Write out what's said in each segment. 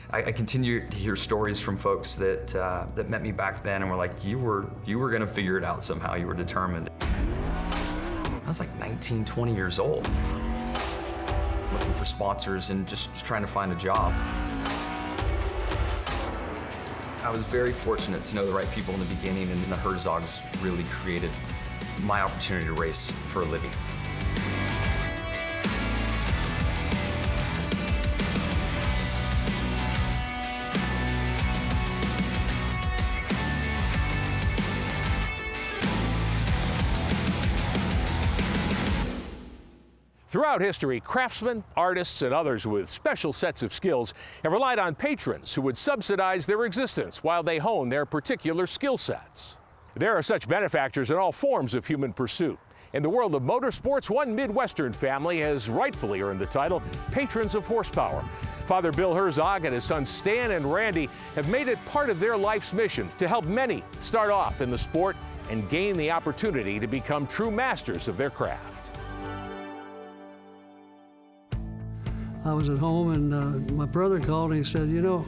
I continue to hear stories from folks that that met me back then and were like, you were gonna figure it out somehow, you were determined. I was like 19, 20 years old, looking for sponsors and just trying to find a job. I was very fortunate to know the right people in the beginning, and the Herzogs really created my opportunity to race for a living. Throughout history, craftsmen, artists, and others with special sets of skills have relied on patrons who would subsidize their existence while they hone their particular skill sets. There are such benefactors in all forms of human pursuit. In the world of motorsports, one Midwestern family has rightfully earned the title Patrons of Horsepower. Father Bill Herzog and his sons Stan and Randy have made it part of their life's mission to help many start off in the sport and gain the opportunity to become true masters of their craft. I was at home and my brother called and he said, you know,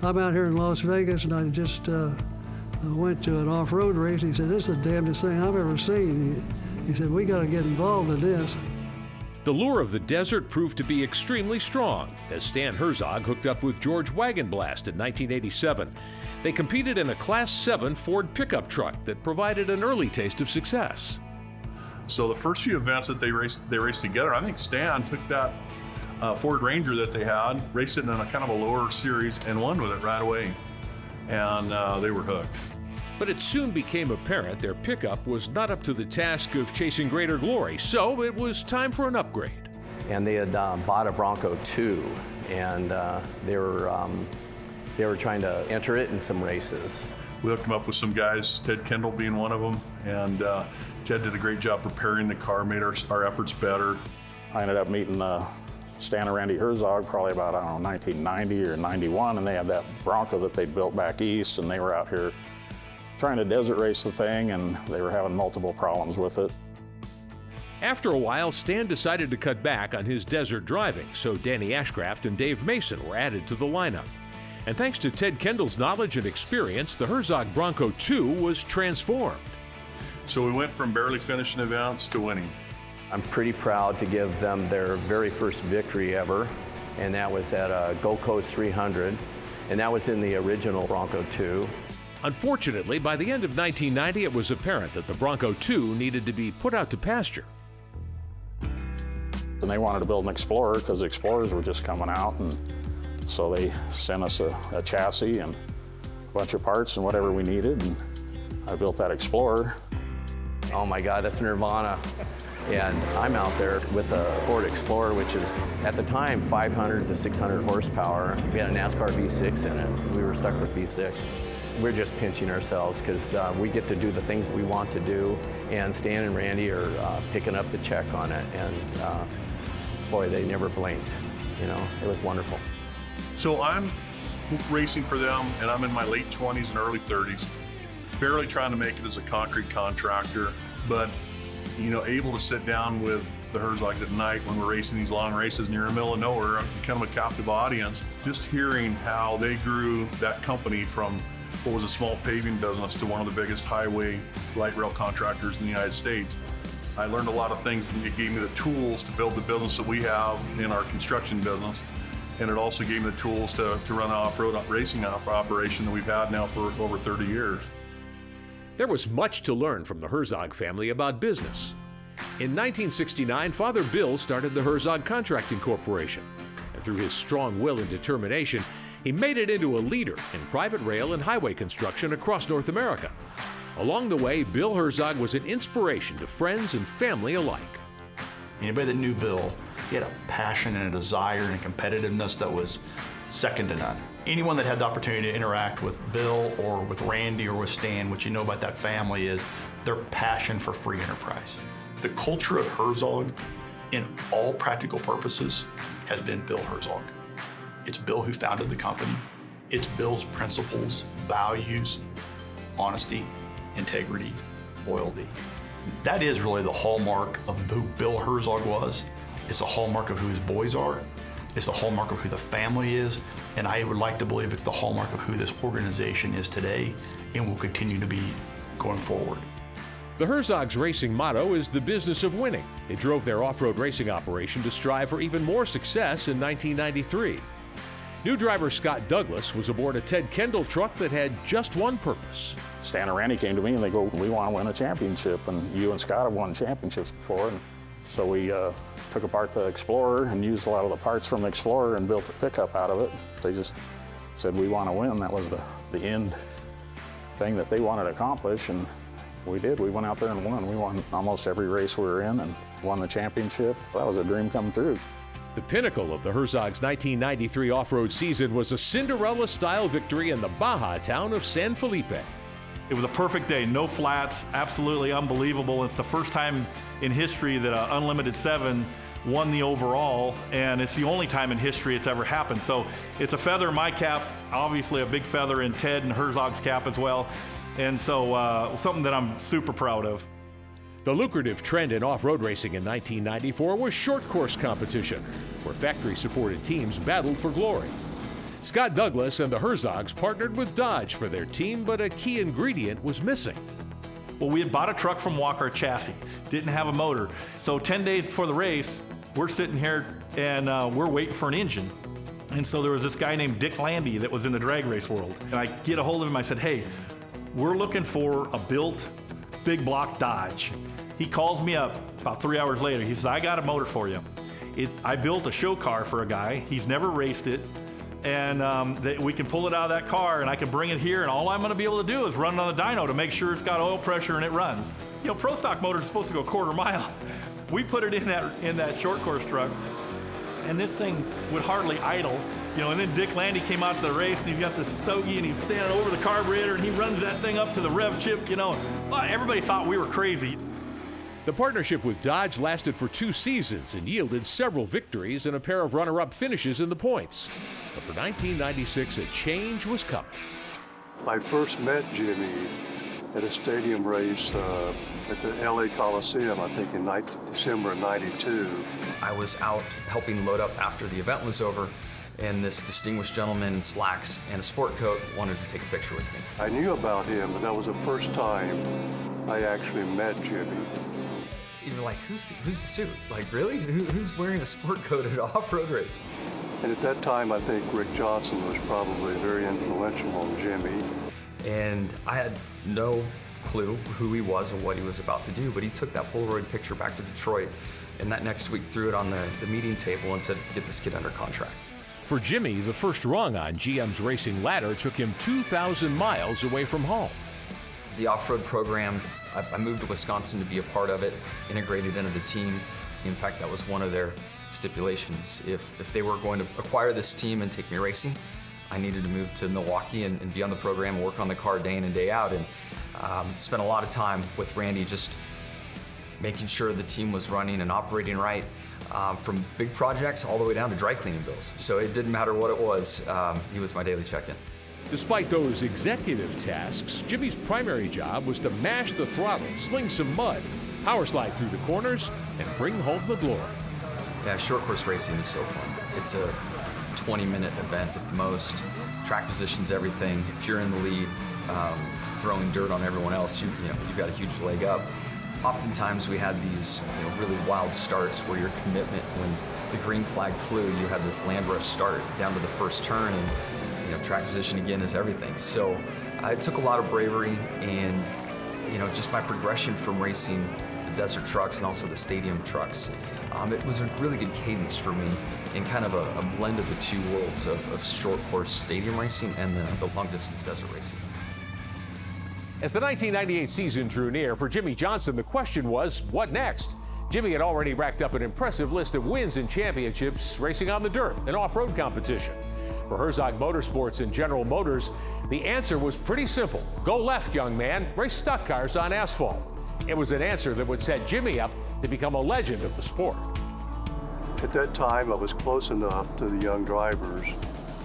I'm out here in Las Vegas and I just went to an off-road race. He said, this is the damnedest thing I've ever seen. He said, we got to get involved in this. The lure of the desert proved to be extremely strong as Stan Herzog hooked up with George Wagonblast in 1987. They competed in a Class 7 Ford pickup truck that provided an early taste of success. So the first few events that they raced together, I think Stan took that Ford Ranger that they had, raced it in a kind of a lower series, and won with it right away. And they were hooked. But it soon became apparent their pickup was not up to the task of chasing greater glory, so it was time for an upgrade. And they had bought a Bronco 2, and they were trying to enter it in some races. We hooked them up with some guys, Ted Kendall being one of them, and Ted did a great job preparing the car, made our efforts better. I ended up meeting Stan and Randy Herzog probably about, I don't know, 1990 or 91, and they had that Bronco that they'd built back east, and they were out here trying to desert race the thing, and they were having multiple problems with it. After a while, Stan decided to cut back on his desert driving, so Danny Ashcraft and Dave Mason were added to the lineup. And thanks to Ted Kendall's knowledge and experience, the Herzog Bronco 2 was transformed. So we went from barely finishing events to winning. I'm pretty proud to give them their very first victory ever, and that was at Gold Coast 300, and that was in the original Bronco 2. Unfortunately, by the end of 1990, it was apparent that the Bronco 2 needed to be put out to pasture. And they wanted to build an Explorer because the Explorers were just coming out, and so they sent us a chassis and a bunch of parts and whatever we needed, and I built that Explorer. Oh my God, that's Nirvana. And I'm out there with a Ford Explorer, which is, at the time, 500 to 600 horsepower. We had a NASCAR V6 in it. We were stuck with V6. We're just pinching ourselves because we get to do the things we want to do, and Stan and Randy are picking up the check on it, and boy, they never blinked. You know, it was wonderful. So I'm racing for them, and I'm in my late 20s and early 30s, barely trying to make it as a concrete contractor, but you know, able to sit down with the Herzogs at night when we're racing these long races near the middle of nowhere, kind of a captive audience. Just hearing how they grew that company from what was a small paving business to one of the biggest highway light rail contractors in the United States. I learned a lot of things, and it gave me the tools to build the business that we have in our construction business. And it also gave me the tools to run an off-road racing operation that we've had now for over 30 years. There was much to learn from the Herzog family about business. In 1969, Father Bill started the Herzog Contracting Corporation, and through his strong will and determination, he made it into a leader in private rail and highway construction across North America. Along the way, Bill Herzog was an inspiration to friends and family alike. Anybody that knew Bill, he had a passion and a desire and a competitiveness that was second to none. Anyone that had the opportunity to interact with Bill or with Randy or with Stan, what you know about that family is their passion for free enterprise. The culture of Herzog, in all practical purposes, has been Bill Herzog. It's Bill who founded the company. It's Bill's principles, values, honesty, integrity, loyalty. That is really the hallmark of who Bill Herzog was. It's a hallmark of who his boys are. It's the hallmark of who the family is, and I would like to believe it's the hallmark of who this organization is today and will continue to be going forward. The Herzog's racing motto is the business of winning. It drove their off-road racing operation to strive for even more success in 1993. New driver Scott Douglas was aboard a Ted Kendall truck that had just one purpose. Stan and Randy came to me and they go, "We want to win a championship, and you and Scott have won championships before." And so we took apart the Explorer and used a lot of the parts from the Explorer and built a pickup out of it. They just said, "We want to win." That was the end thing that they wanted to accomplish, and we did. We went out there and won. We won almost every race we were in and won the championship. That was a dream come true. The pinnacle of the Herzog's 1993 off-road season was a Cinderella-style victory in the Baja town of San Felipe. It was a perfect day, no flats, absolutely unbelievable. It's the first time in history that an Unlimited 7 won the overall, and it's the only time in history it's ever happened. So it's a feather in my cap, obviously a big feather in Ted and Herzog's cap as well. And so something that I'm super proud of. The lucrative trend in off-road racing in 1994 was short course competition, where factory-supported teams battled for glory. Scott Douglas and the Herzogs partnered with Dodge for their team, but a key ingredient was missing. Well, we had bought a truck from Walker, a chassis, didn't have a motor. So 10 days before the race, we're sitting here and we're waiting for an engine. And so there was this guy named Dick Landy that was in the drag race world. And I get a hold of him, I said, "Hey, we're looking for a built big block Dodge." He calls me up about 3 hours later. He says, "I got a motor for you." I built a show car for a guy. He's never raced it. And we can pull it out of that car and I can bring it here, and all I'm gonna be able to do is run it on the dyno to make sure it's got oil pressure and it runs. You know, pro stock motors are supposed to go a quarter mile. We put it in that short course truck, and this thing would hardly idle. You know, and then Dick Landy came out to the race and he's got this stogie and he's standing over the carburetor and he runs that thing up to the rev chip, you know. Well, everybody thought we were crazy. The partnership with Dodge lasted for 2 seasons and yielded several victories and a pair of runner-up finishes in the points. But for 1996, a change was coming. I first met Jimmie at a stadium race at the LA Coliseum, I think in December of '92. I was out helping load up after the event was over, and this distinguished gentleman in slacks and a sport coat wanted to take a picture with me. I knew about him, but that was the first time I actually met Jimmie. You were like, who's the suit? Like, really? Who's wearing a sport coat at an off-road race? And at that time, I think Rick Johnson was probably very influential on Jimmie. And I had no clue who he was or what he was about to do, but he took that Polaroid picture back to Detroit, and that next week threw it on the meeting table and said, "Get this kid under contract." For Jimmie, the first rung on GM's racing ladder took him 2,000 miles away from home. The off-road program, I moved to Wisconsin to be a part of it, integrated into the team. In fact, that was one of their stipulations. If they were going to acquire this team and take me racing, I needed to move to Milwaukee and be on the program and work on the car day in and day out. And spent a lot of time with Randy just making sure the team was running and operating right, from big projects all the way down to dry cleaning bills. So it didn't matter what it was, he was my daily check-in. Despite those executive tasks, Jimmie's primary job was to mash the throttle, sling some mud, power slide through the corners, and bring home the glory. Yeah, short course racing is so fun. It's a 20-minute event at the most. Track position's everything. If you're in the lead, throwing dirt on everyone else, you've got a huge leg up. Oftentimes we had these really wild starts where your commitment, when the green flag flew, you had this land rush start down to the first turn, and track position again is everything. So it took a lot of bravery and just my progression from racing the desert trucks and also the stadium trucks. It was a really good cadence for me in kind of a blend of the two worlds of short course stadium racing and the long distance desert racing. As the 1998 season drew near, for Jimmie Johnson, the question was, what next? Jimmie had already racked up an impressive list of wins and championships racing on the dirt and off-road competition. For Herzog Motorsports and General Motors, the answer was pretty simple. Go left, young man. Race stock cars on asphalt. It was an answer that would set Jimmie up to become a legend of the sport. At that time, I was close enough to the young drivers.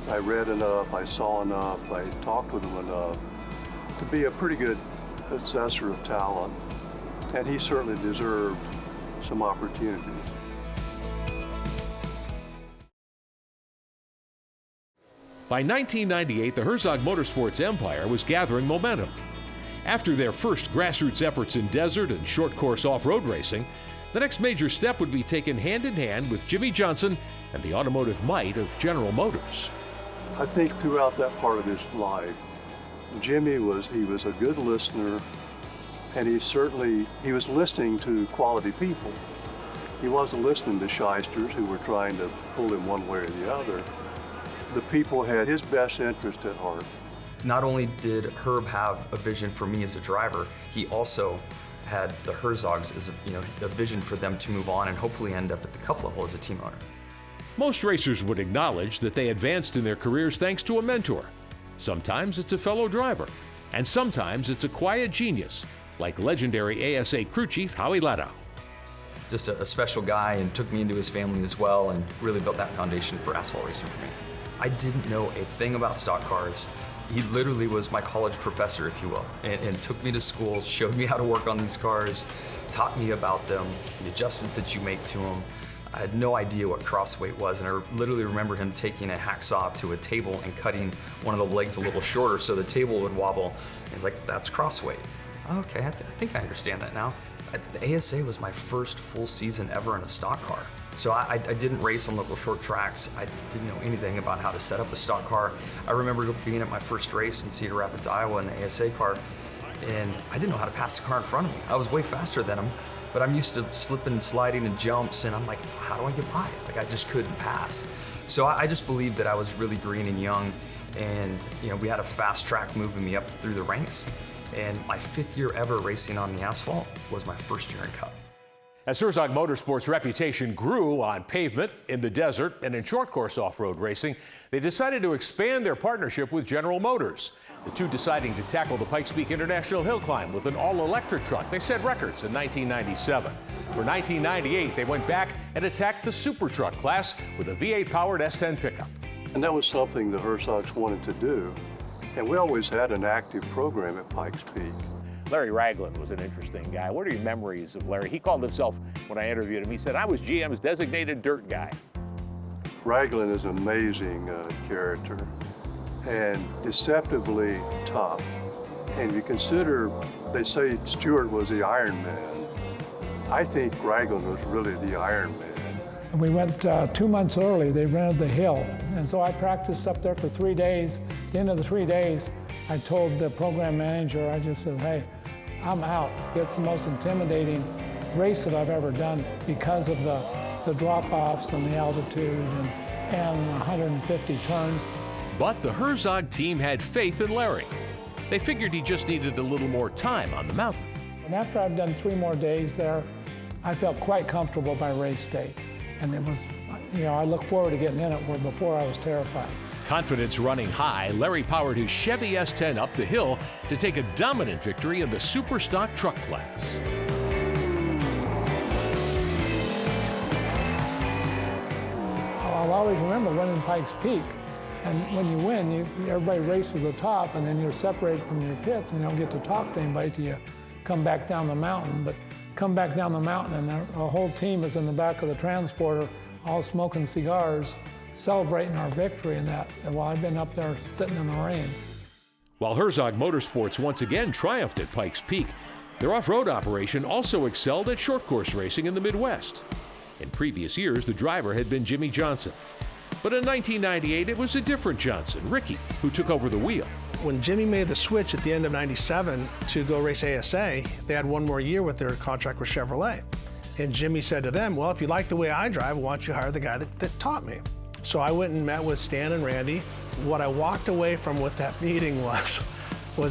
I read enough, I saw enough, I talked with them enough to be a pretty good assessor of talent. And he certainly deserved some opportunities. By 1998, the Herzog Motorsports empire was gathering momentum. After their first grassroots efforts in desert and short course off-road racing, the next major step would be taken hand in hand with Jimmie Johnson and the automotive might of General Motors. I think throughout that part of his life, Jimmie was a good listener, and he was listening to quality people. He wasn't listening to shysters who were trying to pull him one way or the other. The people had his best interest at heart. Not only did Herb have a vision for me as a driver, he also had the Herzogs as a vision for them to move on and hopefully end up at the Cup level as a team owner. Most racers would acknowledge that they advanced in their careers thanks to a mentor. Sometimes it's a fellow driver, and sometimes it's a quiet genius, like legendary ASA crew chief Howie Ladau. Just a special guy, and took me into his family as well, and really built that foundation for asphalt racing for me. I didn't know a thing about stock cars. He literally was my college professor, if you will, and took me to school, showed me how to work on these cars, taught me about them, the adjustments that you make to them. I had no idea what crossweight was, and I literally remember him taking a hacksaw to a table and cutting one of the legs a little shorter so the table would wobble. He's like, that's crossweight. Okay, I think I understand that now. The ASA was my first full season ever in a stock car. So I didn't race on local short tracks. I didn't know anything about how to set up a stock car. I remember being at my first race in Cedar Rapids, Iowa in the ASA car, and I didn't know how to pass the car in front of me. I was way faster than him, but I'm used to slipping and sliding and jumps, and I'm like, how do I get by? Like, I just couldn't pass. So I just believed that I was really green and young, and we had a fast track moving me up through the ranks. And my 5th year ever racing on the asphalt was my first year in Cup. As Herzog Motorsports' reputation grew on pavement, in the desert, and in short course off-road racing, they decided to expand their partnership with General Motors. The two deciding to tackle the Pikes Peak International Hill Climb with an all-electric truck. They set records in 1997. For 1998, they went back and attacked the super truck class with a V8-powered S10 pickup. And that was something the Herzogs wanted to do. And we always had an active program at Pikes Peak. Larry Ragland was an interesting guy. What are your memories of Larry? He called himself, when I interviewed him, he said, I was GM's designated dirt guy. Ragland is an amazing character and deceptively tough. And you consider, they say Stewart was the Iron Man. I think Ragland was really the Iron Man. We went 2 months early. They rented the hill. And so I practiced up there for 3 days. At the end of the 3 days, I told the program manager, I just said, hey, I'm out. It's the most intimidating race that I've ever done because of the drop-offs and the altitude and 150 turns. But the Herzog team had faith in Larry. They figured he just needed a little more time on the mountain. And after I've done 3 more days there, I felt quite comfortable by race day. And it was, I look forward to getting in it, where before I was terrified. Confidence running high, Larry powered his Chevy S10 up the hill to take a dominant victory in the super stock truck class. I'll always remember winning Pikes Peak. And when you win, everybody races to the top, and then you're separated from your pits, and you don't get to talk to anybody till you come back down the mountain. But come back down the mountain, and the whole team is in the back of the transporter, all smoking cigars, celebrating our victory in that, while I've been up there sitting in the rain. While Herzog Motorsports once again triumphed at Pikes Peak, their off-road operation also excelled at short course racing in the Midwest. In previous years, the driver had been Jimmie Johnson. But in 1998, it was a different Johnson, Ricky, who took over the wheel. When Jimmie made the switch at the end of '97 to go race ASA, they had 1 more year with their contract with Chevrolet. And Jimmie said to them, well, if you like the way I drive, why don't you hire the guy that taught me? So I went and met with Stan and Randy. What I walked away from with that meeting was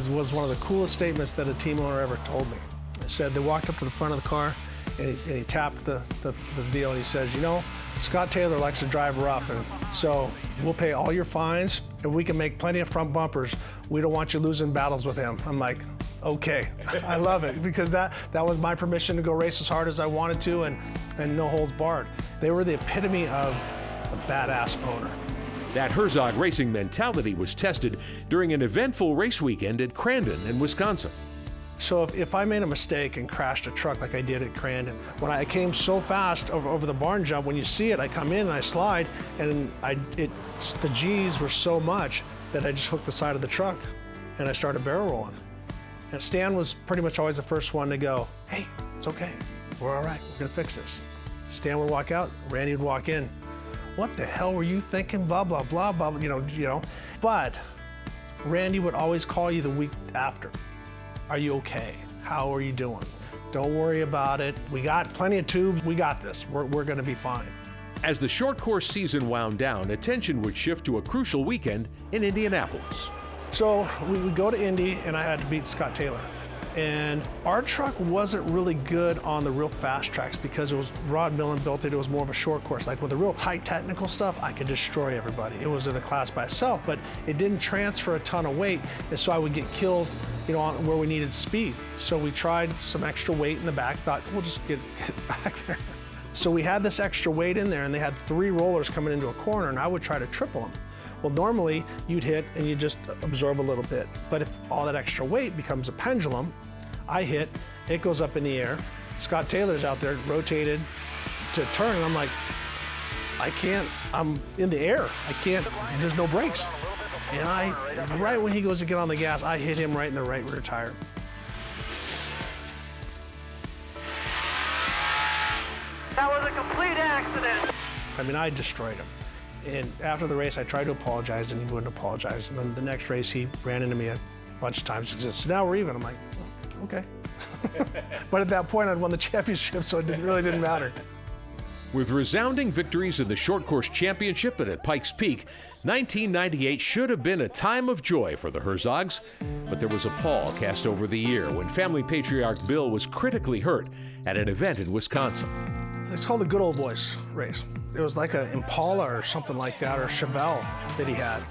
one of the coolest statements that a team owner ever told me. He said, they walked up to the front of the car, and he tapped the deal, and he says, Scott Taylor likes to drive rough, and so we'll pay all your fines, and we can make plenty of front bumpers. We don't want you losing battles with him. I'm like, okay, I love it, because that was my permission to go race as hard as I wanted to, and no holds barred. They were the epitome of a badass owner. That Herzog racing mentality was tested during an eventful race weekend at Crandon in Wisconsin. So if I made a mistake and crashed a truck like I did at Crandon, when I came so fast over the barn jump, when you see it, I come in and I slide, and the G's were so much that I just hooked the side of the truck and I started barrel rolling. And Stan was pretty much always the first one to go, "Hey, it's okay. We're all right. We're gonna fix this." Stan would walk out, Randy would walk in. "What the hell were you thinking? Blah, blah, blah, blah," you know. But Randy would always call you the week after. "Are you okay? How are you doing? Don't worry about it. We got plenty of tubes. We got this. We're gonna be fine." As the short course season wound down, attention would shift to a crucial weekend in Indianapolis. So we would go to Indy, and I had to beat Scott Taylor. And our truck wasn't really good on the real fast tracks because it was Rod Millen built it. It was more of a short course. Like with the real tight technical stuff, I could destroy everybody. It was in a class by itself, but it didn't transfer a ton of weight, and so I would get killed, on where we needed speed. So we tried some extra weight in the back, thought we'll just get back there. So we had this extra weight in there, and they had 3 rollers coming into a corner, and I would try to triple them. Well, normally you'd hit and you just absorb a little bit. But if all that extra weight becomes a pendulum, I hit, it goes up in the air. Scott Taylor's out there rotated to turn, and I'm like, I can't, I'm in the air. I can't, there's no brakes. And right when he goes to get on the gas, I hit him right in the right rear tire. That was a complete accident. I mean, I destroyed him. And after the race, I tried to apologize, and he wouldn't apologize. And then the next race, he ran into me a bunch of times. He said, "So now we're even." I'm like, okay. But at that point, I'd won the championship, so it really didn't matter. With resounding victories in the short course championship and at Pikes Peak, 1998 should have been a time of joy for the Herzogs, but there was a pall cast over the year when family patriarch Bill was critically hurt at an event in Wisconsin. It's called the Good Old Boys race. It was like an Impala or something like that, or a Chevelle that he had.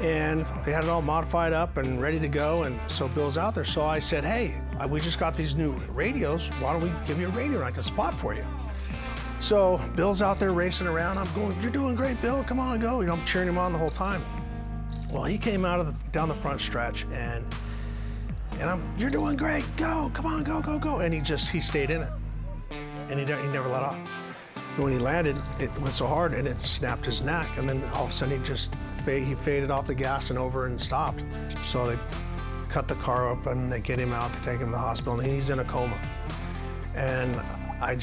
And they had it all modified up and ready to go, and so Bill's out there. So I said, "Hey, we just got these new radios. Why don't we give you a radio and I can spot for you?" So Bill's out there racing around. I'm going, "You're doing great, Bill. Come on, go." I'm cheering him on the whole time. Well, he came out of down the front stretch, and I'm, "You're doing great. Go. Come on, go, go, go." And he stayed in it. And he never let off. And when he landed, it went so hard and it snapped his neck, and then all of a sudden he faded off the gas and over and stopped. So they cut the car open, they get him out, they take him to the hospital, and he's in a coma. And I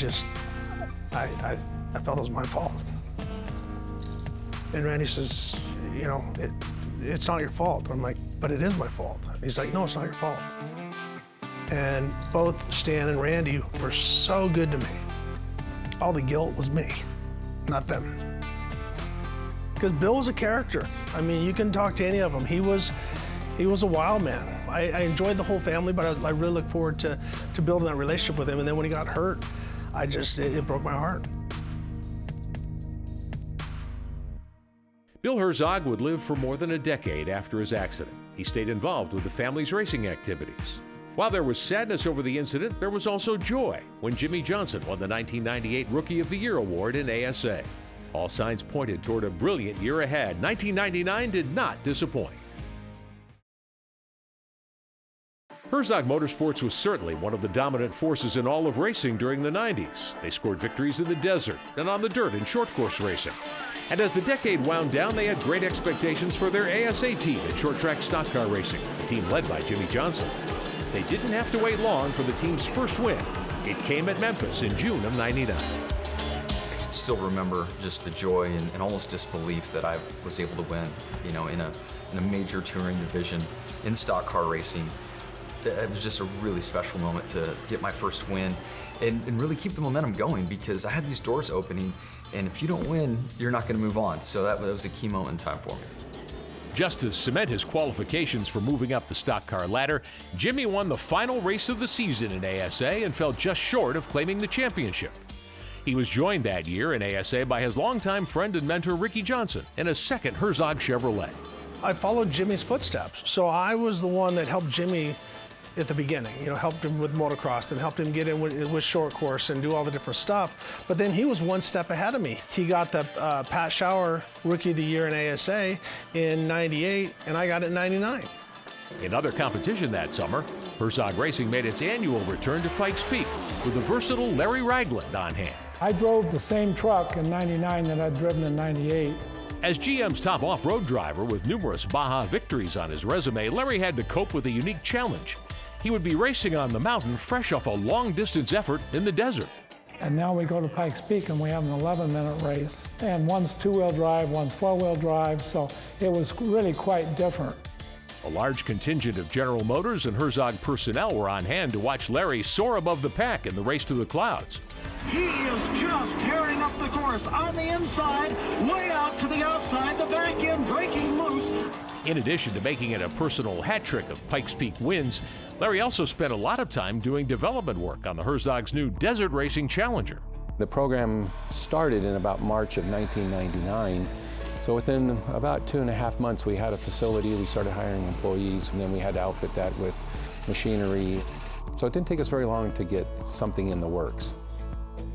felt it was my fault. And Randy says, "It's not your fault." I'm like, "But it is my fault." He's like, "No, it's not your fault." And both Stan and Randy were so good to me. All the guilt was me, not them. Because Bill was a character. I mean, you can talk to any of them. He was a wild man. I enjoyed the whole family, but I really look forward to building that relationship with him. And then when he got hurt, it broke my heart. Bill Herzog would live for more than a decade after his accident. He stayed involved with the family's racing activities. While there was sadness over the incident, there was also joy when Jimmie Johnson won the 1998 Rookie of the Year award in ASA. All signs pointed toward a brilliant year ahead. 1999 did not disappoint. Herzog Motorsports was certainly one of the dominant forces in all of racing during the 90s. They scored victories in the desert and on the dirt in short course racing. And as the decade wound down, they had great expectations for their ASA team in short track stock car racing, a team led by Jimmie Johnson. They didn't have to wait long for the team's first win. It came at Memphis in June of '99. I can still remember just the joy and almost disbelief that I was able to win, in a major touring division in stock car racing. It was just a really special moment to get my first win and really keep the momentum going, because I had these doors opening, and if you don't win, you're not going to move on. So that was a key moment in time for me. Just to cement his qualifications for moving up the stock car ladder, Jimmie won the final race of the season in ASA and fell just short of claiming the championship. He was joined that year in ASA by his longtime friend and mentor Ricky Johnson in a second Herzog Chevrolet. I followed Jimmie's footsteps, so I was the one that helped Jimmie at the beginning, helped him with motocross and helped him get in with short course and do all the different stuff. But then he was one step ahead of me. He got the Pat Schauer Rookie of the Year in ASA in '98, and I got it in '99. In other competition that summer, Herzog Racing made its annual return to Pikes Peak with the versatile Larry Ragland on hand. I drove the same truck in '99 that I'd driven in '98. As GM's top off-road driver with numerous Baja victories on his resume, Larry had to cope with a unique challenge. He would be racing on the mountain fresh off a long-distance effort in the desert. And now we go to Pikes Peak and we have an 11-minute race. And one's two-wheel drive, one's four-wheel drive, so it was really quite different. A large contingent of General Motors and Herzog personnel were on hand to watch Larry soar above the pack in the race to the clouds. He is just tearing up the course on the inside, way out to the outside, the back end breaking loose. In addition to making it a personal hat trick of Pikes Peak wins, Larry also spent a lot of time doing development work on the Herzog's new Desert Racing Challenger. The program started in about March of 1999. So within about 2.5 months, we had a facility, we started hiring employees, and then we had to outfit that with machinery. So it didn't take us very long to get something in the works.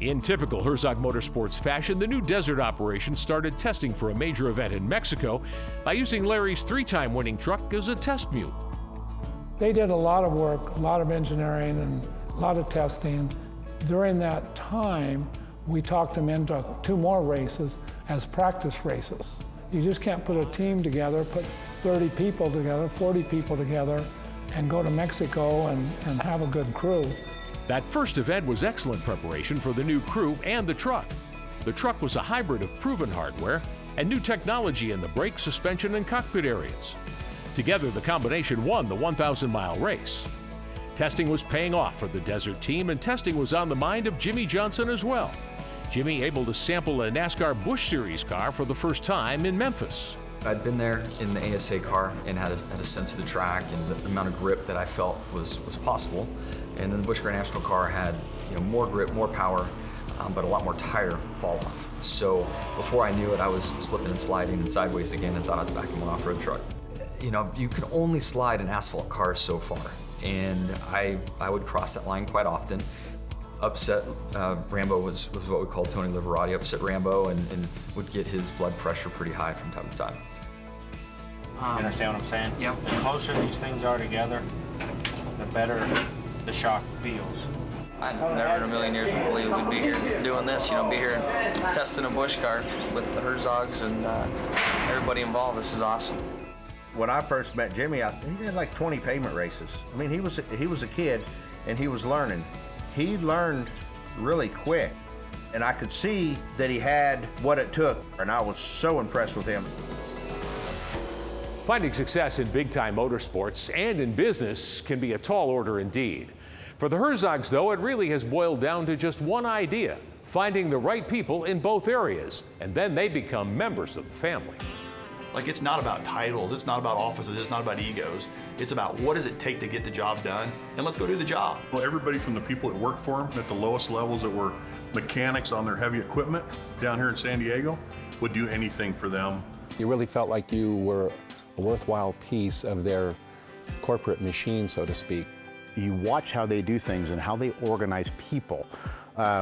In typical Herzog Motorsports fashion, the new desert operation started testing for a major event in Mexico by using Larry's 3-time winning truck as a test mule. They did a lot of work, a lot of engineering, and a lot of testing. During that time, we talked them into 2 more races as practice races. You just can't put a team together, put 30 people together, 40 people together, and go to Mexico and have a good crew. That first event was excellent preparation for the new crew and the truck. The truck was a hybrid of proven hardware and new technology in the brake, suspension, and cockpit areas. Together, the combination won the 1,000-mile race. Testing was paying off for the desert team, and testing was on the mind of Jimmie Johnson as well. Jimmie able to sample a NASCAR Busch Series car for the first time in Memphis. I'd been there in the ASA car and had a sense of the track and the amount of grip that I felt was possible. And then the Busch Grand National car had more grip, more power, but a lot more tire fall off. So before I knew it, I was slipping and sliding and sideways again and thought I was back in my off-road truck. You can only slide an asphalt car so far, and I would cross that line quite often. Upset Rambo was what we called Tony Liverati, upset Rambo, and would get his blood pressure pretty high from time to time. You understand what I'm saying? Yep. The closer these things are together, the better the shock feels. I never in a million years would believe we'd be here doing this, be here testing a Busch car with the Herzogs and everybody involved. This is awesome. When I first met Jimmie, he had like 20 pavement races. I mean, he was a kid and he was learning. He learned really quick, and I could see that he had what it took, and I was so impressed with him. Finding success in big-time motorsports and in business can be a tall order indeed. For the Herzogs, though, it really has boiled down to just one idea: finding the right people in both areas, and then they become members of the family. Like, it's not about titles, it's not about offices, it's not about egos. It's about what does it take to get the job done, and let's go do the job. Well, everybody from the people that work for them at the lowest levels that were mechanics on their heavy equipment down here in San Diego would do anything for them. You really felt like you were a worthwhile piece of their corporate machine, so to speak. You watch how they do things and how they organize people,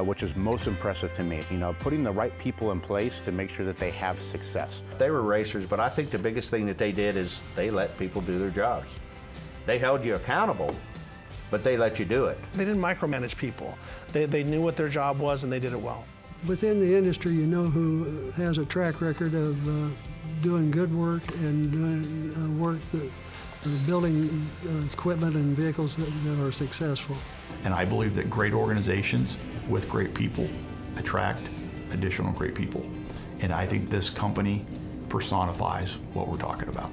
which is most impressive to me. Putting the right people in place to make sure that they have success. They were racers, but I think the biggest thing that they did is they let people do their jobs. They held you accountable, but they let you do it. They didn't micromanage people. They knew what their job was and they did it well. Within the industry, you know who has a track record of doing good work and doing work that building equipment and vehicles that are successful. And I believe that great organizations with great people attract additional great people. And I think this company personifies what we're talking about.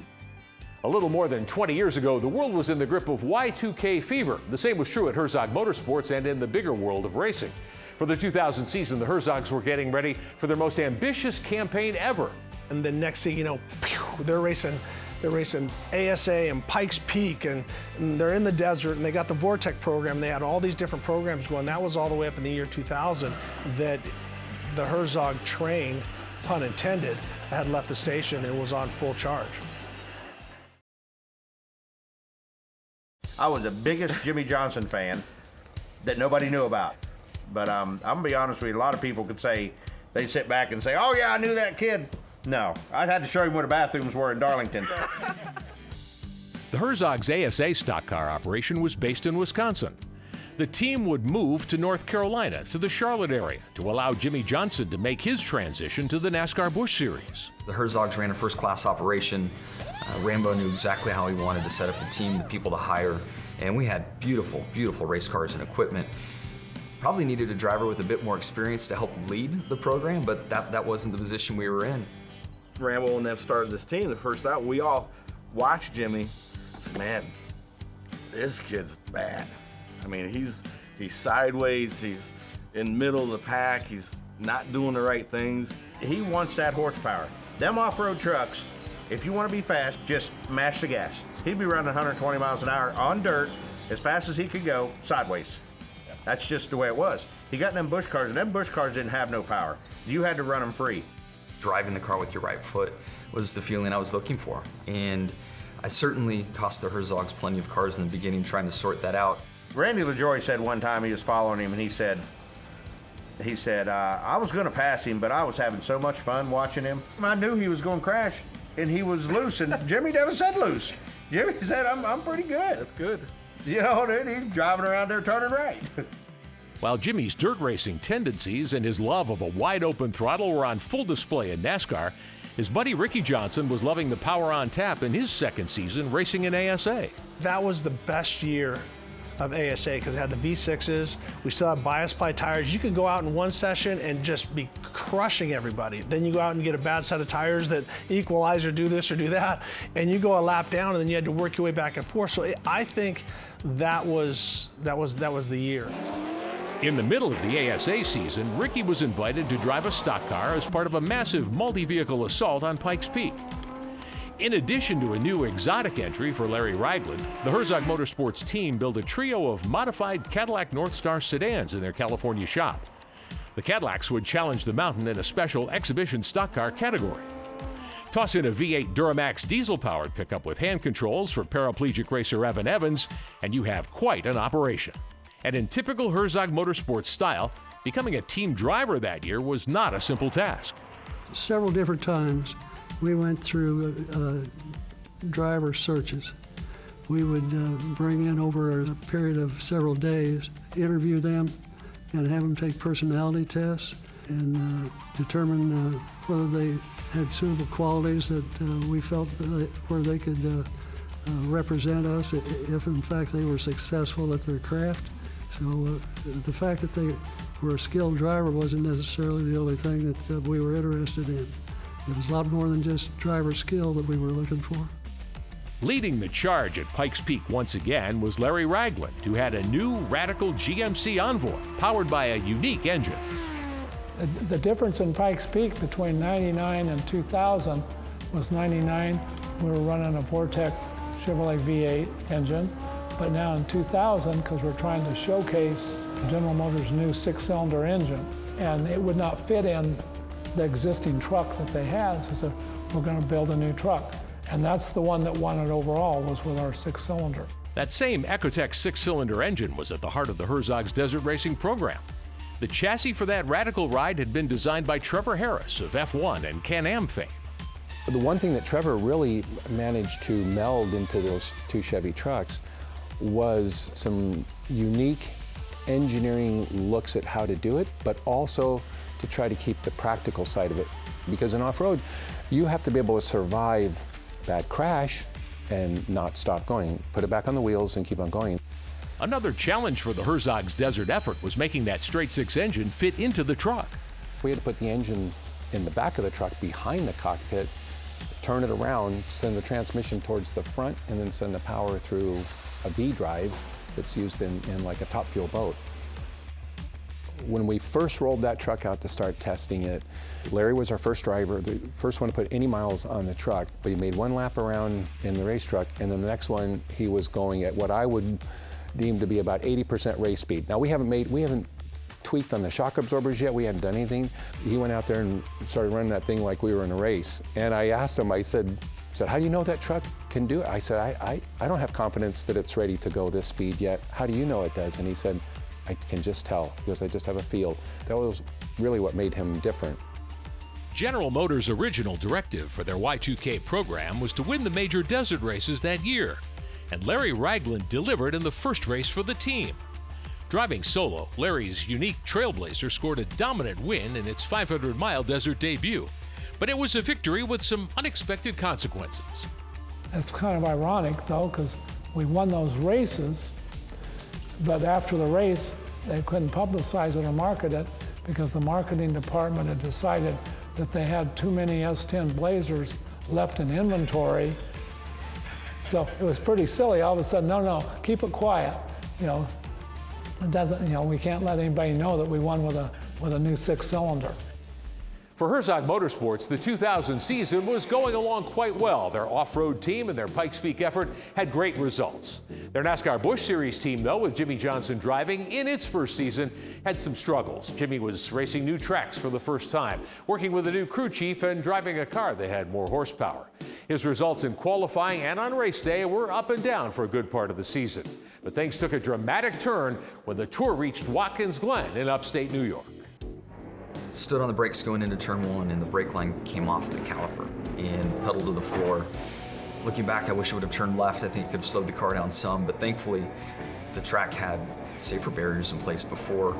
A little more than 20 years ago, the world was in the grip of Y2K fever. The same was true at Herzog Motorsports and in the bigger world of racing. For the 2000 season, the Herzogs were getting ready for their most ambitious campaign ever. And the next thing you know, they're racing ASA and Pikes Peak, and they're in the desert, and they got the Vortec program. They had all these different programs going. That was all the way up in the year 2000 that the Herzog train, pun intended, had left the station and was on full charge. I was the biggest Jimmie Johnson fan that nobody knew about. But I'm gonna be honest with you, a lot of people could say, they sit back and say, oh yeah, I knew that kid. No, I had to show him where the bathrooms were in Darlington. The Herzog's ASA stock car operation was based in Wisconsin. The team would move to North Carolina, to the Charlotte area, to allow Jimmie Johnson to make his transition to the NASCAR Busch Series. The Herzogs ran a first-class operation. Rambo knew exactly how he wanted to set up the team, the people to hire, and we had beautiful, beautiful race cars and equipment. Probably needed a driver with a bit more experience to help lead the program, but that wasn't the position we were in. Rambo and them started this team. The first out, we all watched Jimmie. Said, man, this kid's bad. I mean, he's sideways, he's in the middle of the pack, he's not doing the right things. He wants that horsepower. Them off-road trucks, if you want to be fast, just mash the gas. He'd be running 120 miles an hour on dirt as fast as he could go, sideways. That's just the way it was. He got in them Busch cars, and them Busch cars didn't have no power. You had to run them free. Driving the car with your right foot was the feeling I was looking for. And I certainly cost the Herzogs plenty of cars in the beginning trying to sort that out. Randy LaJoie said one time he was following him, and he said, I was going to pass him, but I was having so much fun watching him. I knew he was going to crash, and he was loose, and Jimmie never said loose. Jimmie said, I'm pretty good. That's good. You know, dude, he's driving around there turning right. While Jimmie's dirt racing tendencies and his love of a wide-open throttle were on full display in NASCAR, his buddy Ricky Johnson was loving the power on tap in his second season racing in ASA. That was the best year of ASA because it had the V6s. We still have bias ply tires. You could go out in one session and just be crushing everybody. Then you go out and get a bad set of tires that equalize or do this or do that, and you go a lap down, and then you had to work your way back and forth. So I think that was the year. In the middle of the ASA season, Ricky was invited to drive a stock car as part of a massive multi-vehicle assault on Pikes Peak. In addition to a new exotic entry for Larry Ragland, the Herzog Motorsports team built a trio of modified Cadillac Northstar sedans in their California shop. The Cadillacs would challenge the mountain in a special exhibition stock car category. Toss in a V8 Duramax diesel-powered pickup with hand controls for paraplegic racer Evan Evans, and you have quite an operation. And in typical Herzog Motorsports style, becoming a team driver that year was not a simple task. Several different times, we went through driver searches. We would bring in over a period of several days, interview them, and have them take personality tests and determine whether they had suitable qualities that we felt where they could represent us if in fact they were successful at their craft. So the fact that they were a skilled driver wasn't necessarily the only thing that we were interested in. It was a lot more than just driver skill that we were looking for. Leading the charge at Pikes Peak once again was Larry Ragland, who had a new radical GMC Envoy powered by a unique engine. The difference in Pikes Peak between 99 and 2000 was 99, we were running a Vortec Chevrolet V8 engine, but now in 2000, because we're trying to showcase General Motors' new 6-cylinder engine, and it would not fit in the existing truck that they had, so we're going to build a new truck. And that's the one that won it overall, was with our 6-cylinder. That same Ecotec 6-cylinder engine was at the heart of the Herzog's desert racing program. The chassis for that radical ride had been designed by Trevor Harris of F1 and Can-Am fame. The one thing that Trevor really managed to meld into those two Chevy trucks was some unique engineering looks at how to do it, but also to try to keep the practical side of it. Because in off-road, you have to be able to survive bad crash and not stop going. Put it back on the wheels and keep on going. Another challenge for the Herzog's desert effort was making that straight-six engine fit into the truck. We had to put the engine in the back of the truck behind the cockpit, turn it around, send the transmission towards the front, and then send the power through a V drive that's used in like a top fuel boat. When we first rolled that truck out to start testing it, Larry was our first driver, the first one to put any miles on the truck, but he made one lap around in the race truck, and then the next one he was going at what I would deem to be about 80% race speed. Now we haven't tweaked on the shock absorbers yet, we hadn't done anything. He went out there and started running that thing like we were in a race. And I asked him, I said, how do you know that truck can do it? I said, I don't have confidence that it's ready to go this speed yet. How do you know it does? And he said, I can just tell, because I just have a feel. That was really what made him different. General Motors' original directive for their Y2K program was to win the major desert races that year. and Larry Ragland delivered in the first race for the team. Driving solo, Larry's unique Trailblazer scored a dominant win in its 500-mile desert debut, but it was a victory with some unexpected consequences. It's kind of ironic, though, because we won those races, but after the race, they couldn't publicize it or market it because the marketing department had decided that they had too many S10 Blazers left in inventory. So it was pretty silly. All of a sudden, no, keep it quiet. You know, it doesn't. You know, we can't let anybody know that we won with a new 6-cylinder. For Herzog Motorsports, the 2000 season was going along quite well. Their off-road team and their Pikes Peak effort had great results. Their NASCAR Busch Series team, though, with Jimmie Johnson driving in its first season, had some struggles. Jimmie was racing new tracks for the first time, working with a new crew chief and driving a car that had more horsepower. His results in qualifying and on race day were up and down for a good part of the season. But things took a dramatic turn when the Tour reached Watkins Glen in upstate New York. Stood on the brakes going into turn 1, and the brake line came off the caliper and pedaled to the floor. Looking back, I wish I would have turned left. I think it could have slowed the car down some, but thankfully the track had safer barriers in place before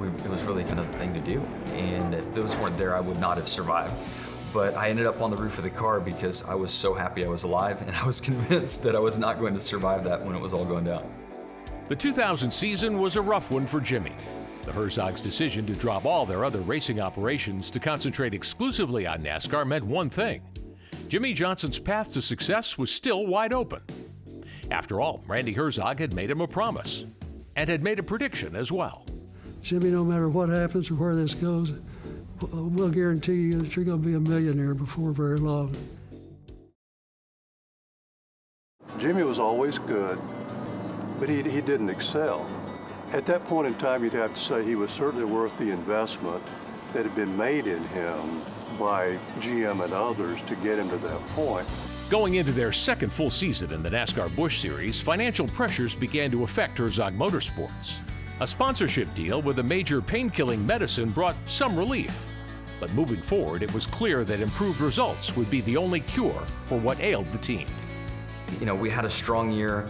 it was really kind of the thing to do. And if those weren't there, I would not have survived. But I ended up on the roof of the car because I was so happy I was alive, and I was convinced that I was not going to survive that when it was all going down. The 2000 season was a rough one for Jimmie. The Herzogs' decision to drop all their other racing operations to concentrate exclusively on NASCAR meant one thing: Jimmie Johnson's path to success was still wide open. After all, Randy Herzog had made him a promise and had made a prediction as well. Jimmie, no matter what happens or where this goes, we'll guarantee you that you're going to be a millionaire before very long. Jimmie was always good, but he didn't excel. At that point in time, you'd have to say he was certainly worth the investment that had been made in him by GM and others to get him to that point. Going into their second full season in the NASCAR Busch Series, financial pressures began to affect Herzog Motorsports. A sponsorship deal with a major pain-killing medicine brought some relief. But moving forward, it was clear that improved results would be the only cure for what ailed the team. You know, we had a strong year.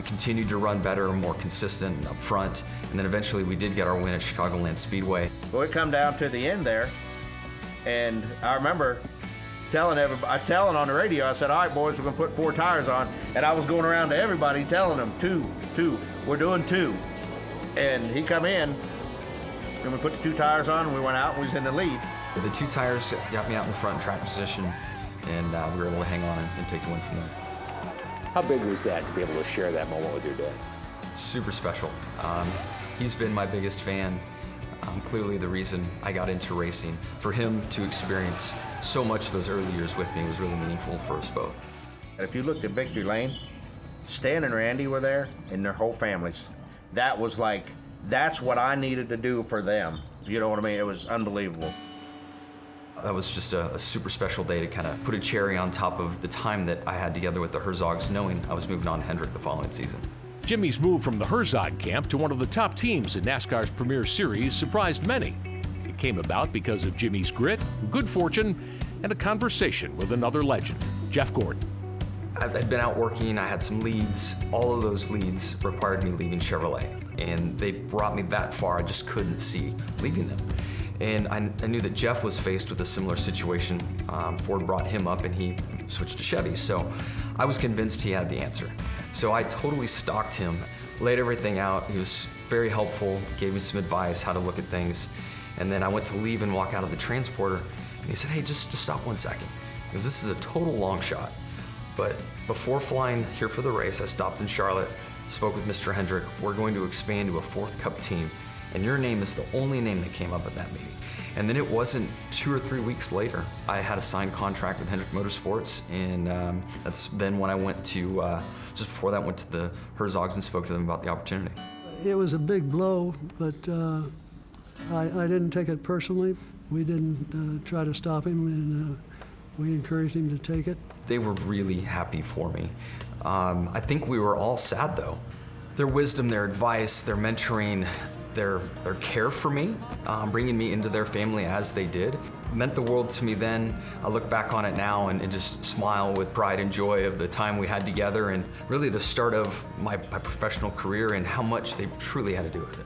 Continued to run better, more consistent up front, and then eventually we did get our win at Chicagoland Speedway. Well, it come down to the end there, and I remember telling on the radio, I said, all right, boys, we're gonna put 4 tires on, and I was going around to everybody telling them, two, we're doing 2. And he come in, and we put the 2 tires on, and we went out, and we was in the lead. The 2 tires got me out in front in track position, and we were able to hang on and take the win from there. How big was that to be able to share that moment with your dad? Super special. He's been my biggest fan. Clearly the reason I got into racing. For him to experience so much of those early years with me was really meaningful for us both. If you looked at Victory Lane, Stan and Randy were there and their whole families. That was like, that's what I needed to do for them. You know what I mean? It was unbelievable. That was just a super special day to kind of put a cherry on top of the time that I had together with the Herzogs, knowing I was moving on to Hendrick the following season. Jimmie's move from the Herzog camp to one of the top teams in NASCAR's Premier Series surprised many. It came about because of Jimmie's grit, good fortune, and a conversation with another legend, Jeff Gordon. I'd been out working, I had some leads. All of those leads required me leaving Chevrolet, and they brought me that far, I just couldn't see leaving them. And I knew that Jeff was faced with a similar situation. Ford brought him up and he switched to Chevy. So I was convinced he had the answer. So I totally stalked him, laid everything out. He was very helpful, gave me some advice, how to look at things. And then I went to leave and walk out of the transporter and he said, hey, just stop 1 second. He goes, this is a total long shot. But before flying here for the race, I stopped in Charlotte, spoke with Mr. Hendrick. We're going to expand to a 4th Cup team. And your name is the only name that came up at that meeting. And then it wasn't 2 or 3 weeks later, I had a signed contract with Herzog Motorsports, and that's then when I went to, just before that, went to the Herzogs and spoke to them about the opportunity. It was a big blow, but I didn't take it personally. We didn't try to stop him, and we encouraged him to take it. They were really happy for me. I think we were all sad though. Their wisdom, their advice, their mentoring, their care for me, bringing me into their family as they did, meant the world to me then. I look back on it now and just smile with pride and joy of the time we had together and really the start of my professional career and how much they truly had to do with it.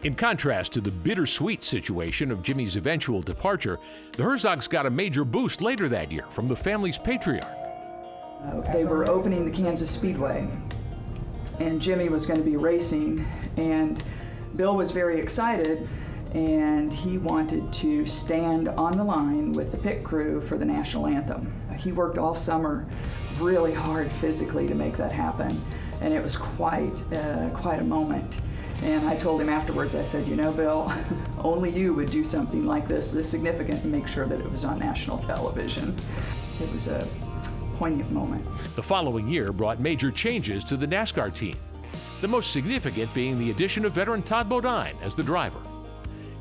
In contrast to the bittersweet situation of Jimmie's eventual departure, the Herzogs got a major boost later that year from the family's patriarch. They were opening the Kansas Speedway, and Jimmie was going to be racing, and Bill was very excited, and he wanted to stand on the line with the pit crew for the national anthem. He worked all summer really hard physically to make that happen, and it was quite a moment. And I told him afterwards, I said, you know, Bill, only you would do something like this significant, and make sure that it was on national television. It was a poignant moment. The following year brought major changes to the NASCAR team, the most significant being the addition of veteran Todd Bodine as the driver.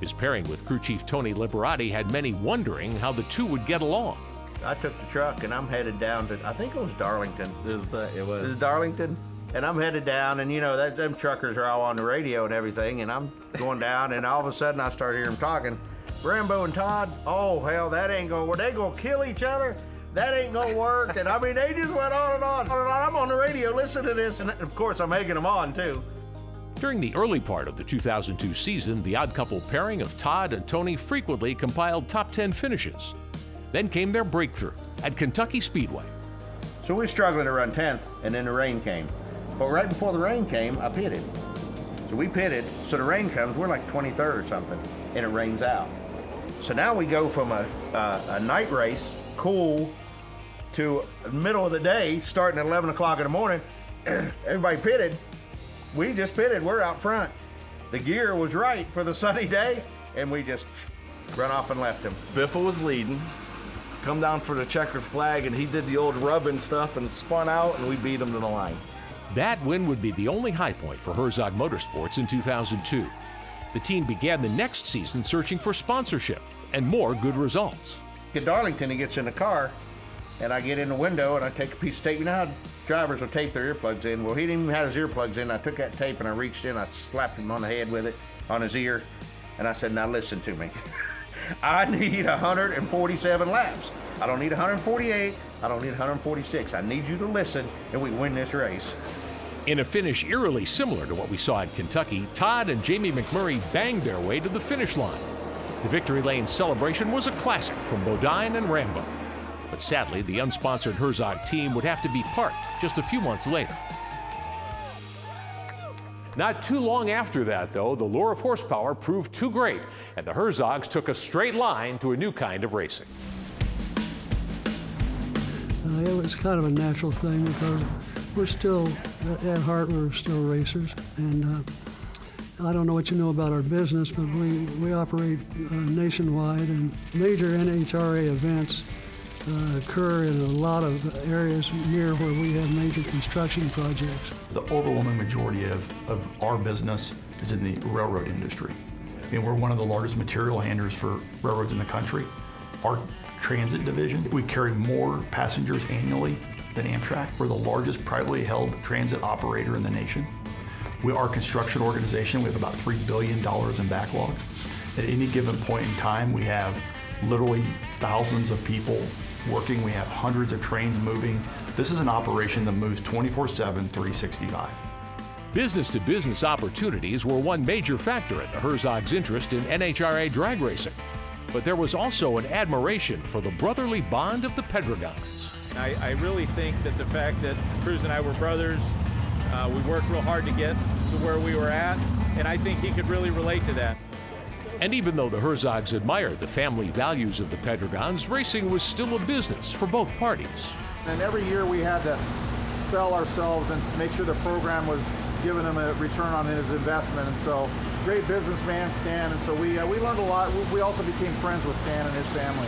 His pairing with crew chief Tony Liberati had many wondering how the two would get along. I took the truck and I'm headed down to, I think it was Darlington. It was Darlington. And I'm headed down, and you know, them truckers are all on the radio and everything, and I'm going down, and all of a sudden I start hearing them talking. Rambo and Todd, oh hell, that ain't gonna work. They gonna kill each other. That ain't gonna work. And I mean, they just went on and on. I'm on the radio, listen to this, and of course I'm egging them on too. During the early part of the 2002 season, the odd couple pairing of Todd and Tony frequently compiled top 10 finishes. Then came their breakthrough at Kentucky Speedway. So we were struggling to run 10th, and then the rain came. But right before the rain came, I pitted. So we pitted, so the rain comes, we're like 23rd or something, and it rains out. So now we go from a night race, cool, to middle of the day, starting at 11 o'clock in the morning. Everybody pitted. We just pitted, we're out front. The gear was right for the sunny day, and we just run off and left him. Biffle was leading, come down for the checkered flag, and he did the old rubbing stuff and spun out, and we beat him to the line. That win would be the only high point for Herzog Motorsports in 2002. The team began the next season searching for sponsorship and more good results. At Darlington, he gets in the car, and I get in the window, and I take a piece of tape. You know how drivers will tape their earplugs in? Well, he didn't even have his earplugs in. I took that tape, and I reached in, I slapped him on the head with it, on his ear, and I said, now listen to me. I need 147 laps. I don't need 148. I don't need 146. I need you to listen, and we win this race. In a finish eerily similar to what we saw at Kentucky, Todd and Jamie McMurray banged their way to the finish line. The Victory Lane celebration was a classic from Bodine and Rambo. But sadly, the unsponsored Herzog team would have to be parked just a few months later. Not too long after that, though, the lure of horsepower proved too great, and the Herzogs took a straight line to a new kind of racing. It was kind of a natural thing because we're still, at heart, we're still racers. And I don't know what you know about our business, but we operate nationwide, and major NHRA events occur in a lot of areas near where we have major construction projects. The overwhelming majority of our business is in the railroad industry. And we're one of the largest material handlers for railroads in the country. Our transit division, we carry more passengers annually than Amtrak. We're the largest privately held transit operator in the nation. We are a construction organization. We have about $3 billion in backlog. At any given point in time, we have literally thousands of people working. We have hundreds of trains moving. This is an operation that moves 24/7, 365. Business-to-business opportunities were one major factor in the Herzogs' interest in NHRA drag racing. But there was also an admiration for the brotherly bond of the Pedregons. I really think that the fact that Cruz and I were brothers, we worked real hard to get to where we were at, and I think he could really relate to that. And even though the Herzogs admired the family values of the Pedregons, racing was still a business for both parties. And every year we had to sell ourselves and make sure the program was giving him a return on his investment. And so, great businessman, Stan, and so we learned a lot. We also became friends with Stan and his family.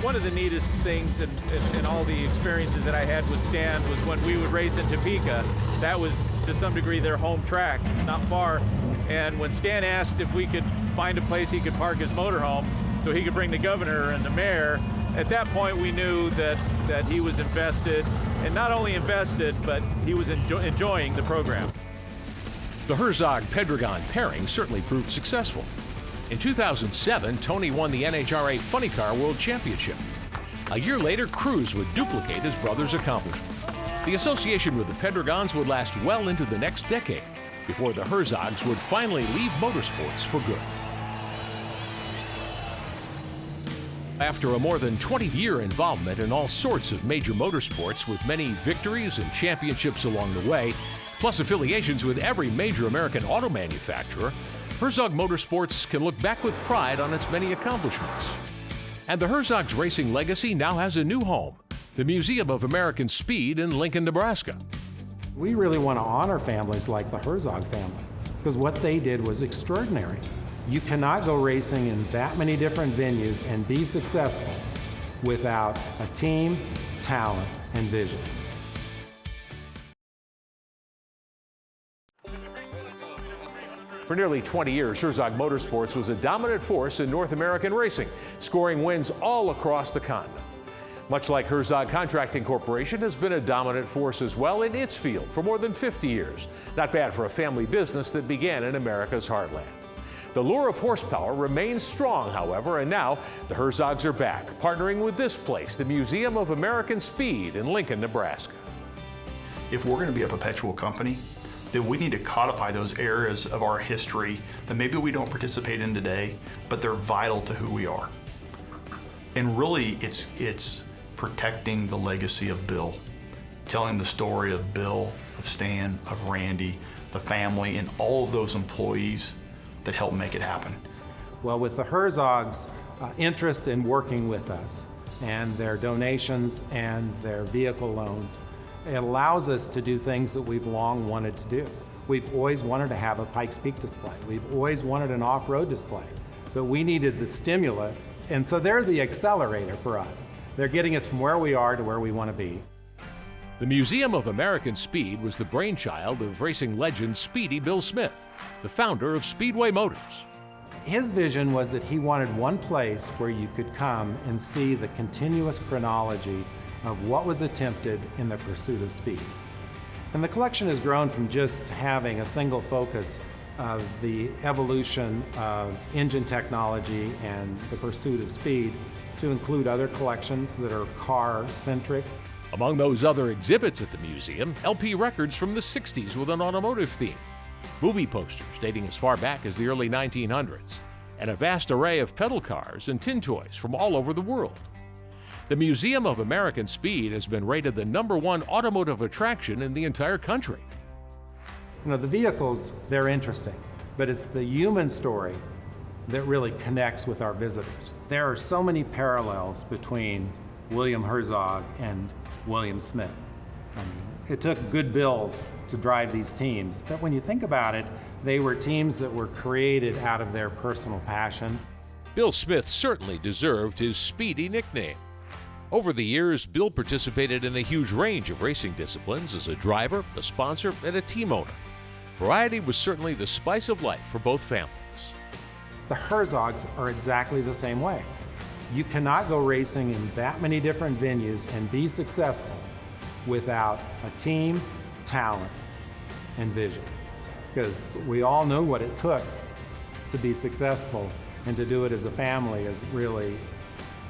One of the neatest things in all the experiences that I had with Stan was when we would race in Topeka. That was, to some degree, their home track, not far. And when Stan asked if we could find a place he could park his motorhome so he could bring the governor and the mayor, at that point we knew that he was invested, and not only invested, but he was enjoying the program. The Herzog-Pedregon pairing certainly proved successful. In 2007, Tony won the NHRA Funny Car World Championship. A year later, Cruz would duplicate his brother's accomplishment. The association with the Pedregons would last well into the next decade before the Herzogs would finally leave motorsports for good. After a more than 20-year involvement in all sorts of major motorsports with many victories and championships along the way, plus affiliations with every major American auto manufacturer, Herzog Motorsports can look back with pride on its many accomplishments. And the Herzogs racing legacy now has a new home, the Museum of American Speed in Lincoln, Nebraska. We really want to honor families like the Herzog family, because what they did was extraordinary. You cannot go racing in that many different venues and be successful without a team, talent, and vision. For nearly 20 years, Herzog Motorsports was a dominant force in North American racing, scoring wins all across the continent. Much like Herzog Contracting Corporation has been a dominant force as well in its field for more than 50 years. Not bad for a family business that began in America's heartland. The lure of horsepower remains strong, however, and now the Herzogs are back, partnering with this place, the Museum of American Speed in Lincoln, Nebraska. If we're going to be a perpetual company, then we need to codify those areas of our history that maybe we don't participate in today, but they're vital to who we are. And really, it's protecting the legacy of Bill, telling the story of Bill, of Stan, of Randy, the family, and all of those employees that helped make it happen. Well, with the Herzogs' interest in working with us and their donations and their vehicle loans, it allows us to do things that we've long wanted to do. We've always wanted to have a Pikes Peak display. We've always wanted an off-road display, but we needed the stimulus, and so they're the accelerator for us. They're getting us from where we are to where we want to be. The Museum of American Speed was the brainchild of racing legend Speedy Bill Smith, the founder of Speedway Motors. His vision was that he wanted one place where you could come and see the continuous chronology of what was attempted in the pursuit of speed. And the collection has grown from just having a single focus of the evolution of engine technology and the pursuit of speed to include other collections that are car-centric. Among those other exhibits at the museum, LP records from the 60s with an automotive theme, movie posters dating as far back as the early 1900s, and a vast array of pedal cars and tin toys from all over the world. The Museum of American Speed has been rated the #1 automotive attraction in the entire country. You know, the vehicles, they're interesting, but it's the human story that really connects with our visitors. There are so many parallels between William Herzog and William Smith. I mean, it took good Bills to drive these teams, but when you think about it, they were teams that were created out of their personal passion. Bill Smith certainly deserved his Speedy nickname. Over the years, Bill participated in a huge range of racing disciplines as a driver, a sponsor, and a team owner. Variety was certainly the spice of life for both families. The Herzogs are exactly the same way. You cannot go racing in that many different venues and be successful without a team, talent, and vision. Because we all know what it took to be successful, and to do it as a family is really,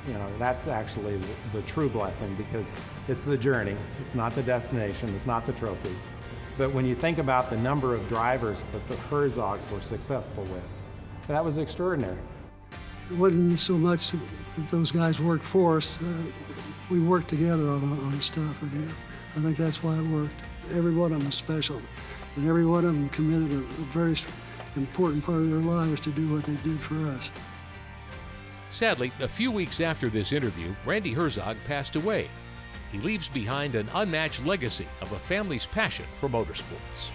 you know, that's actually the true blessing, because it's the journey. It's not the destination, it's not the trophy. But when you think about the number of drivers that the Herzogs were successful with, that was extraordinary. It wasn't so much that those guys worked for us. We worked together on stuff, and I think that's why it worked. Every one of them was special, and every one of them committed a very important part of their lives to do what they did for us. Sadly, a few weeks after this interview, Randy Herzog passed away. He leaves behind an unmatched legacy of a family's passion for motorsports.